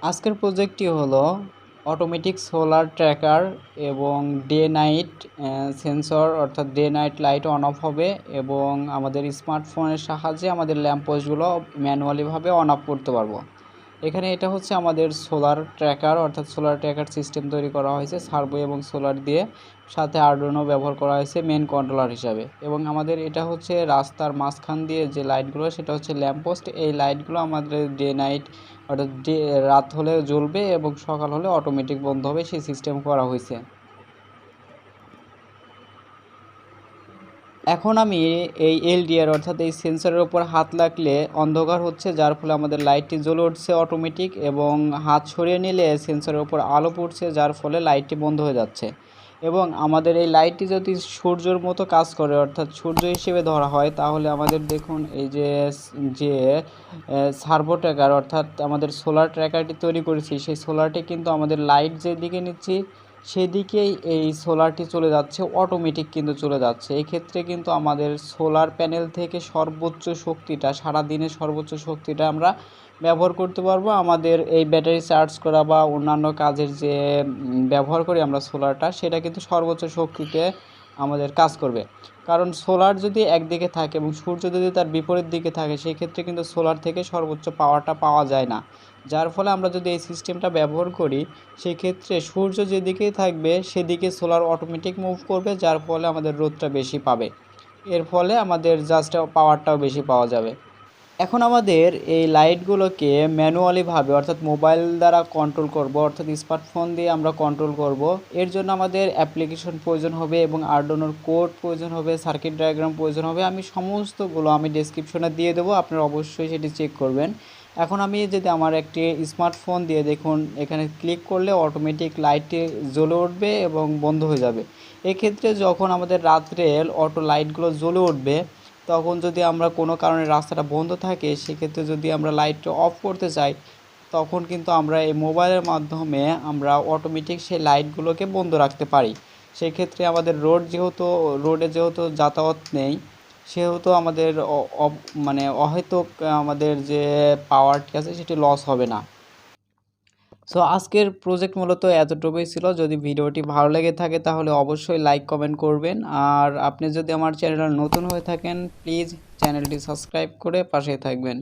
আজকের প্রজেক্টটি হলো automatic solar tracker এবং ডে নাইট সেন্সর, অর্থাৎ day night light on of হবে এবং আমাদের স্মার্টফোনের সাহায্যে আমাদের ল্যাম্প পোস্টগুলো ম্যানুয়ালিভাবে অন অফ করতে পারবো। এখানে এটা হচ্ছে আমাদের সোলার ট্র্যাকার, অর্থাৎ সোলার ট্র্যাকার সিস্টেম তৈরি করা হয়েছে সার্ভো এবং সোলার দিয়ে, সাথে আরডুইনো ব্যবহার করা হয়েছে মেন কন্ট্রোলার হিসাবে। এবং আমাদের এটা হচ্ছে রাস্তার মাঝখান দিয়ে যে লাইটগুলো, সেটা হচ্ছে ল্যাম্প পোস্ট। এই লাইটগুলো আমাদের ডে নাইট, অর্থাৎ রাত হলে জ্বলবে এবং সকাল হলে অটোমেটিক বন্ধ হবে, সেই সিস্টেম করা হয়েছে। এখন আমি এই এলডিআর অর্থাৎ এই সেন্সরের উপর হাত লাগলে অন্ধকার হচ্ছে, যার ফলে আমাদের লাইটটি জ্বলে উঠছে অটোমেটিক, এবং হাত সরিয়ে নিলে সেন্সরের উপর আলো পড়ছে, যার ফলে লাইটটি বন্ধ হয়ে যাচ্ছে। এবং আমাদের এই লাইটটি যদি সূর্যের মতো কাজ করে, অর্থাৎ সূর্য হিসেবে ধরা হয়, তাহলে আমাদের দেখুন এই যে যে সার্ভো ট্র্যাকার, অর্থাৎ আমাদের সোলার ট্র্যাকারটি তৈরি করেছি, সেই সোলারটি কিন্তু আমাদের লাইট যেদিকে নিচ্ছি সেদিকেই এই সোলারটি চলে যাচ্ছে, অটোমেটিক কিন্তু চলে যাচ্ছে। এই ক্ষেত্রে কিন্তু আমাদের সোলার প্যানেল থেকে সর্বোচ্চ শক্তিটা, সারাদিনের সর্বোচ্চ শক্তিটা আমরা ব্যবহার করতে পারবো। আমাদের এই ব্যাটারি চার্জ করা বা অন্যান্য কাজের যে ব্যবহার করি আমরা সোলারটা, সেটা কিন্তু সর্বোচ্চ শক্তিতে আমাদের কাজ করবে। কারণ সোলার যদি একদিকে থাকে এবং সূর্য যদি তার বিপরীত দিকে থাকে, সেই ক্ষেত্রে কিন্তু সোলার থেকে সর্বোচ্চ পাওয়ারটা পাওয়া যায় না। যার ফলে আমরা যদি এই সিস্টেমটা ব্যবহার করি, সেই ক্ষেত্রে সূর্য যেদিকেই থাকবে সেদিকে সোলার অটোমেটিক মুভ করবে, যার ফলে আমাদের রোদটা বেশি পাবে। এর ফলে আমাদের জাস্ট পাওয়ারটাও বেশি পাওয়া যাবে। এখন আমাদের এই লাইটগুলোকে ম্যানুয়ালিভাবে, অর্থাৎ মোবাইল দ্বারা কন্ট্রোল করব, অর্থাৎ স্মার্টফোন দিয়ে আমরা কন্ট্রোল করব। এর জন্য আমাদের অ্যাপ্লিকেশন প্রয়োজন হবে এবং আরডুইনোর কোড প্রয়োজন হবে, সার্কিট ডায়াগ্রাম প্রয়োজন হবে। আমি সমস্তগুলো ডেসক্রিপশনে দিয়ে দেবো, আপনারা অবশ্যই সেটি চেক করবেন। এখন আমি যদি আমার একটি স্মার্টফোন দিয়ে, দেখুন এখানে ক্লিক করলে অটোমেটিক লাইটটি জ্বলে উঠবে এবং বন্ধ হয়ে যাবে। এক্ষেত্রে যখন আমাদের রাত্রে অটো লাইটগুলো জ্বলে উঠবে, তখন যদি আমরা কোনো কারণে রাস্তাটা বন্ধ থাকে, সেক্ষেত্রে যদি আমরা লাইটটা অফ করতে চাই, তখন কিন্তু আমরা এই মোবাইলের মাধ্যমে আমরা অটোমেটিক সেই লাইটগুলোকে বন্ধ রাখতে পারি। সেক্ষেত্রে আমাদের রোডে যেহেতু যাতায়াত নেই, সেহেতু আমাদের অহেতুক আমাদের যে পাওয়ারটি আছে সেটি লস হবে না। সো আজকের প্রজেক্ট মূলত এতটুকুই ছিল। যদি ভিডিওটি ভালো লেগে থাকে তাহলে অবশ্যই লাইক কমেন্ট করবেন, আর আপনি যদি আমার চ্যানেলে নতুন হয়ে থাকেন প্লিজ চ্যানেলটি সাবস্ক্রাইব করে পাশে থাকবেন।